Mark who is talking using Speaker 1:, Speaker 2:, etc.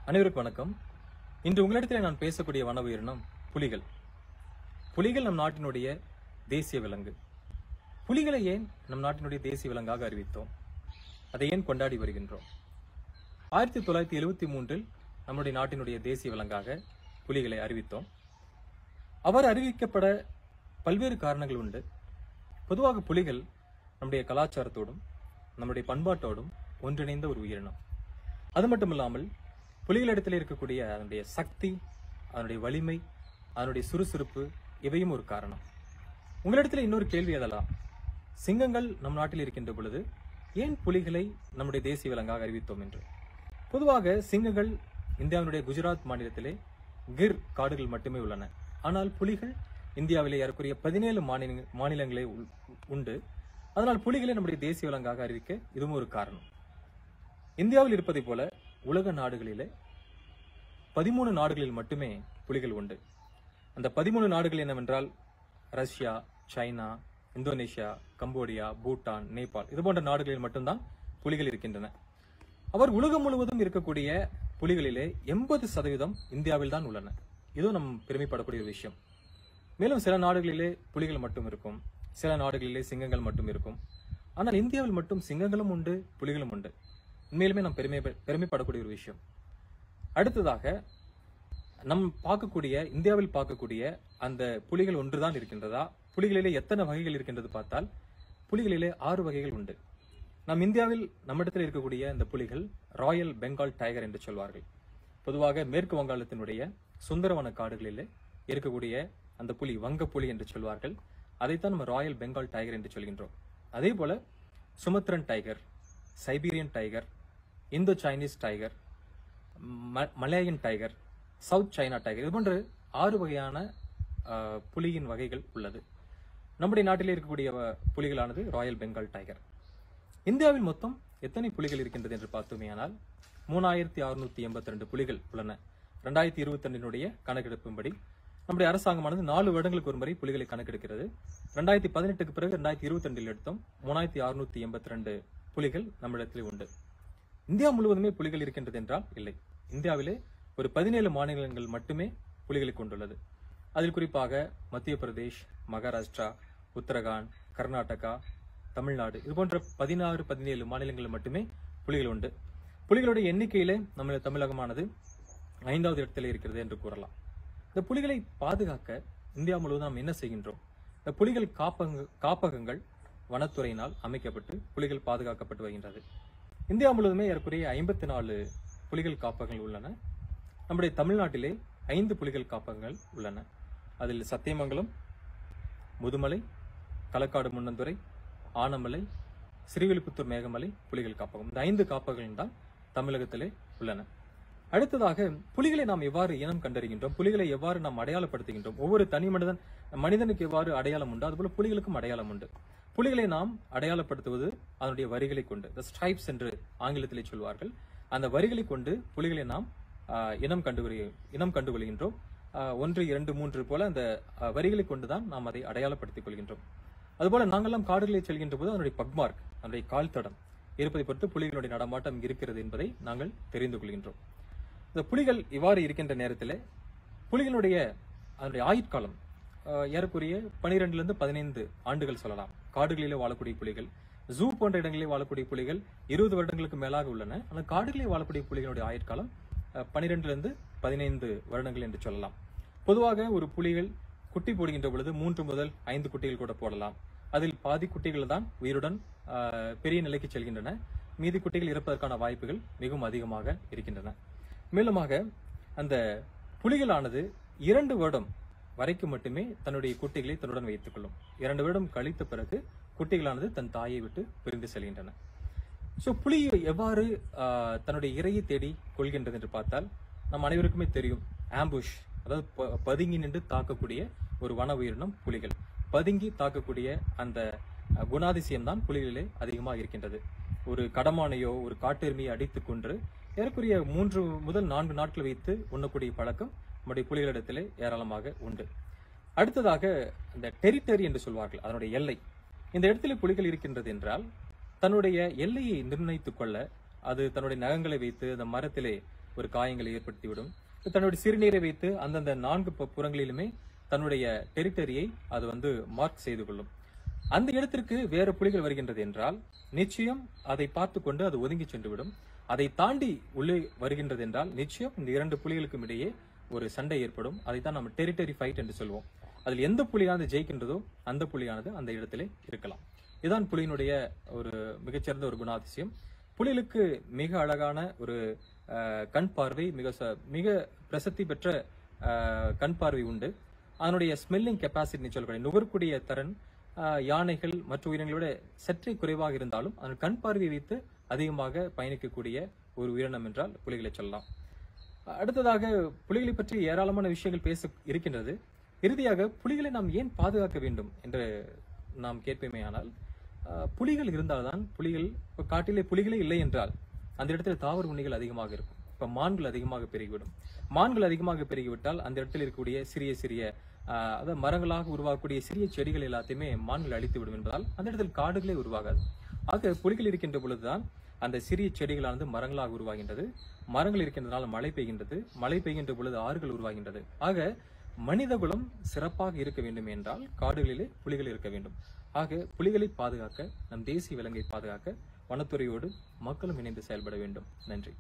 Speaker 1: அனைவருக்கும் வணக்கம். இன்று உங்களிடத்தில் நான் பேசக்கூடிய வன உயிரினம் புலிகள். புலிகள் நம் நாட்டினுடைய தேசிய விலங்கு. புலிகளை ஏன் நம் நாட்டினுடைய தேசிய விலங்காக அறிவித்தோம்? அதை ஏன் கொண்டாடி வருகின்றோம்? 1973 நம்முடைய நாட்டினுடைய தேசிய விலங்காக புலிகளை அறிவித்தோம். அவர் அறிவிக்கப்பட பல்வேறு காரணங்கள் உண்டு. பொதுவாக புலிகள் நம்முடைய கலாச்சாரத்தோடும் நம்முடைய பண்பாட்டோடும் ஒன்றிணைந்த ஒரு உயிரினம். அது மட்டுமில்லாமல் புலிகளிடத்தில் இருக்கக்கூடிய அதனுடைய சக்தி, அதனுடைய வலிமை, அதனுடைய சுறுசுறுப்பு இவையும் ஒரு காரணம். உங்களிடத்தில் இன்னொரு கேள்வி அதெல்லாம், சிங்கங்கள் நம் நாட்டில் இருக்கின்ற பொழுது ஏன் புலிகளை நம்முடைய தேசிய விலங்காக அறிவித்தோம் என்று. பொதுவாக சிங்கங்கள் இந்தியாவினுடைய குஜராத் மாநிலத்திலே கிர் காடுகள் மட்டுமே உள்ளன. ஆனால் புலிகள் இந்தியாவிலே ஏறக்குறைய 17 மாநிலங்களே உண்டு. அதனால் புலிகளை நம்முடைய தேசிய விலங்காக அறிவிக்க இதுவும் ஒரு காரணம். இந்தியாவில் இருப்பதை போல உலக நாடுகளிலே 13 நாடுகளில் மட்டுமே புலிகள் உண்டு. அந்த 13 நாடுகள் என்னவென்றால் Russia, China, Indonesia, Cambodia, Bhutan, Nepal இது போன்ற நாடுகளில் மட்டும்தான் புலிகள் இருக்கின்றன. அவர் உலகம் முழுவதும் இருக்கக்கூடிய புலிகளிலே 80% இந்தியாவில் தான் உள்ளன. இதுவும் நம் பெருமைப்படக்கூடிய ஒரு விஷயம். மேலும் சில நாடுகளிலே புலிகள் மட்டும் இருக்கும், சில நாடுகளிலே சிங்கங்கள் மட்டும் இருக்கும். ஆனால் இந்தியாவில் மட்டும் சிங்கங்களும் உண்டு, புலிகளும் உண்டு. உண்மையிலுமே நாம் பெருமைப்படக்கூடிய ஒரு விஷயம். அடுத்ததாக நம் இந்தியாவில் பார்க்கக்கூடிய அந்த புலிகள் ஒன்றுதான் இருக்கின்றதா? புலிகளிலே எத்தனை வகைகள் இருக்கின்றது பார்த்தால் புலிகளிலே 6 வகைகள் உண்டு. நம் இந்தியாவில் நம்மிடத்தில் இருக்கக்கூடிய இந்த புலிகள் ராயல் பெங்கால் டைகர் என்று சொல்வார்கள். பொதுவாக மேற்கு வங்காளத்தினுடைய சுந்தரவன காடுகளிலே இருக்கக்கூடிய அந்த புலி வங்கப்புலி என்று சொல்வார்கள். அதைத்தான் நம்ம ராயல் பெங்கால் டைகர் என்று சொல்கின்றோம். அதே போல Sumatran tiger, Siberian tiger, Indo Chinese tiger, Malayan tiger, South China tiger இது போன்ற 6 வகையான புலியின் வகைகள் உள்ளது. நம்முடைய நாட்டிலே இருக்கக்கூடிய புலிகளானது ராயல் பெங்கால் டைகர். இந்தியாவில் மொத்தம் எத்தனை புலிகள் இருக்கின்றது என்று பார்த்தோமேயானால் 3682 புலிகள் உள்ளன. 2022 கணக்கெடுப்பின்படி நம்முடைய அரசாங்கமானது 4 வருடங்களுக்கு ஒரு முறை புலிகளை கணக்கெடுக்கிறது. 2018 பிறகு 2022 எடுத்தோம் 3682 புலிகள் நம்மிடத்தில் உண்டு. இந்தியா முழுவதுமே புலிகள் இருக்கின்றது என்றால் இல்லை. இந்தியாவிலே ஒரு 17 மாநிலங்கள் மட்டுமே புலிகளை கொண்டுள்ளது. அதில் குறிப்பாக மத்திய பிரதேஷ், மகாராஷ்டிரா, உத்தரகாண்ட், கர்நாடகா, தமிழ்நாடு இது போன்ற 16-17 மாநிலங்களில் மட்டுமே புலிகள் உண்டு. புலிகளுடைய எண்ணிக்கையிலே நம்ம தமிழகமானது 5வது இடத்தில் இருக்கிறது என்று கூறலாம். இந்த புலிகளை பாதுகாக்க இந்தியா முழுவதும் நாம் என்ன செய்கின்றோம்? இந்த புலிகள் காப்பகங்கள் வனத்துறையினால் அமைக்கப்பட்டு புலிகள் பாதுகாக்கப்பட்டு வருகின்றது. இந்தியா முழுவதுமே ஏறக்குறைய 54 புலிகள் காப்பகங்கள் உள்ளன. நம்முடைய தமிழ்நாட்டிலே 5 புலிகள் காப்பகங்கள் உள்ளன. அதில் சத்தியமங்கலம், முதுமலை, களக்காடு முன்னந்துறை, ஆனமலை, ஸ்ரீவில்லிபுத்தூர் மேகமலை புலிகள் காப்பகம். இந்த 5 காப்பகங்கள் தான் தமிழகத்திலே உள்ளன. அடுத்ததாக புலிகளை நாம் எவ்வாறு இனம் கண்டறிகின்றோம்? புலிகளை எவ்வாறு நாம் அடையாளப்படுத்துகின்றோம்? ஒவ்வொரு தனி மனிதனுக்கு எவ்வாறு அடையாளம் உண்டு அதுபோல புலிகளுக்கும் அடையாளம் உண்டு. புலிகளை நாம் அடையாளப்படுத்துவது அதனுடைய வரிகளை கொண்டு, the stripes என்று ஆங்கிலத்திலே சொல்வார்கள். அந்த வரிகளை கொண்டு புலிகளை நாம் இனம் கண்டுகொள்கின்றோம். 1, 2, 3 போல அந்த வரிகளை கொண்டுதான் நாம் அதை அடையாளப்படுத்திக் கொள்கின்றோம். அதுபோல நாங்கெல்லாம் காடுகளில் செல்கின்ற போது அதனுடைய பக்மார்க், அதனுடைய கால் தடம் இருப்பதை பொறுத்து புலிகளுடைய நடமாட்டம் இருக்கிறது என்பதை நாங்கள் தெரிந்து கொள்கின்றோம். இந்த புலிகள் இவ்வாறு இருக்கின்ற நேரத்தில் புலிகளுடைய அதனுடைய ஆயுட்காலம் ஏறக்குறைய 12 - 15 ஆண்டுகள் சொல்லலாம். காடுகளிலே வாழக்கூடிய புலிகள், ஜூ போன்ற இடங்களிலே வாழக்கூடிய புலிகள் 20 வருடங்களுக்கு மேலாக உள்ளன. ஆனால் காடுகளிலே வாழக்கூடிய புலிகளுடைய ஆயுட்காலம் 12 - 15 வருடங்கள் என்று சொல்லலாம். பொதுவாக ஒரு புலிகள் குட்டி போடுகின்ற பொழுது 3 முதல் 5 குட்டிகள் கூட போடலாம். அதில் பாதி குட்டிகள் தான் உயிருடன் பெரிய நிலைக்கு செல்கின்றன. மீதி குட்டிகள் இறப்பதற்கான வாய்ப்புகள் மிகவும் அதிகமாக இருக்கின்றன. மேலுமாக அந்த புலிகளானது 2 வருடம் வரைக்கும் மட்டுமே தன்னுடைய குட்டிகளை தன்னுடன் வைத்துக் கொள்ளும். 2 வருடம் கழித்த பிறகு குட்டிகளானது தன் தாயை விட்டு பிரிந்து செல்கின்றன. சோ புலி எவ்வாறு தன்னுடைய இரையை தேடி கொள்கின்றது என்று பார்த்தால் நம் அனைவருக்குமே தெரியும். ஆம்புஷ், அதாவது பதுங்கி நின்று தாக்கக்கூடிய ஒரு வன உயிரினம் புலிகள். பதுங்கி தாக்கக்கூடிய அந்த குணாதிசயம் தான் புலிகளிலே அதிகமாக இருக்கின்றது. ஒரு கடமானையோ ஒரு காட்டெருமையை அடித்துக் கொன்று ஏறக்குறைய 3 முதல் 4 நாட்கள் வைத்து உண்ணக்கூடிய பழக்கம் நம்முடைய புலிகளிடத்திலே ஏராளமாக உண்டு. அடுத்ததாக இந்த டெரிட்டரி என்று சொல்வார்கள், அதனுடைய எல்லை. இந்த இடத்திலே புலிகள் இருக்கின்றது என்றால் தன்னுடைய எல்லையை நிர்ணயித்துக் கொள்ள அது தன்னுடைய நகங்களை வைத்து அந்த மரத்திலே ஒரு காயங்களை ஏற்படுத்திவிடும். தன்னுடைய சிறுநீரை வைத்து அந்தந்த 4 புறங்களிலுமே தன்னுடைய டெரிட்டரியை அது வந்து மார்க் செய்து கொள்ளும். அந்த இடத்திற்கு வேற புலிகள் வருகின்றது என்றால் நிச்சயம் அதை பார்த்து கொண்டு அது ஒதுங்கி சென்றுவிடும். அதை தாண்டி உள்ளே வருகின்றது என்றால் நிச்சயம் இந்த 2 புலிகளுக்கும் இடையே ஒரு சண்டை ஏற்படும். அதைத்தான் நம்ம டெரிட்டரி ஃபைட் என்று சொல்வோம். அதில் எந்த புலியானது ஜெயிக்கின்றதோ அந்த புலியானது அந்த இடத்திலே இருக்கலாம். இதுதான் புலியினுடைய ஒரு மிகச்சிறந்த ஒரு குணாதிசயம். புலிகளுக்கு மிக அழகான ஒரு கண் பார்வை, மிக பிரசித்தி பெற்ற கண் பார்வை உண்டு. அதனுடைய ஸ்மெல்லிங் கெப்பாசிட்டி சொல்லக்கூடிய நுகர்க்கூடிய திறன் யானைகள் மற்ற உயிரினங்களோட சற்றே குறைவாக இருந்தாலும் அதன் கண் பார்வையை வைத்து அதிகமாக பயணிக்கக்கூடிய ஒரு உயிரினம் என்றால் புலிகளை சொல்லலாம். அடுத்ததாக புலிகளை பற்றி ஏராளமான விஷயங்கள் பேச இருக்கின்றது. இறுதியாக புலிகளை நாம் ஏன் பாதுகாக்க வேண்டும் என்று நாம் கேட்போமேயானால், புலிகள் இருந்தால்தான் காட்டிலே புலிகளே இல்லை என்றால் அந்த இடத்துல தாவர உண்ணிகள் அதிகமாக இருக்கும். இப்ப மான்கள் அதிகமாக பெருகிவிடும். மான்கள் அதிகமாக பெருகிவிட்டால் அந்த இடத்தில் இருக்கக்கூடிய சிறிய சிறிய அதாவது மரங்களாக உருவாகக்கூடிய சிறிய செடிகள் எல்லாத்தையுமே மான்கள் அழித்து விடும் என்பதால் அந்த இடத்தில் காடுகளே உருவாகாது. ஆக புலிகள் இருக்கின்ற பொழுதுதான் அந்த சிறிய செடிகளானது மரங்களாக உருவாகின்றது. மரங்கள் இருக்கின்றதால் மழை பெய்கின்றது. மழை பெய்கின்ற பொழுது ஆறுகள் உருவாகின்றது. ஆக மனிதகுலம் சிறப்பாக இருக்க வேண்டும் என்றால் காடுகளிலே புலிகள் இருக்க வேண்டும். ஆக புலிகளை பாதுகாக்க, நம் தேசிய விலங்கை பாதுகாக்க வனத்துறையோடு மக்களும் இணைந்து செயல்பட வேண்டும். நன்றி.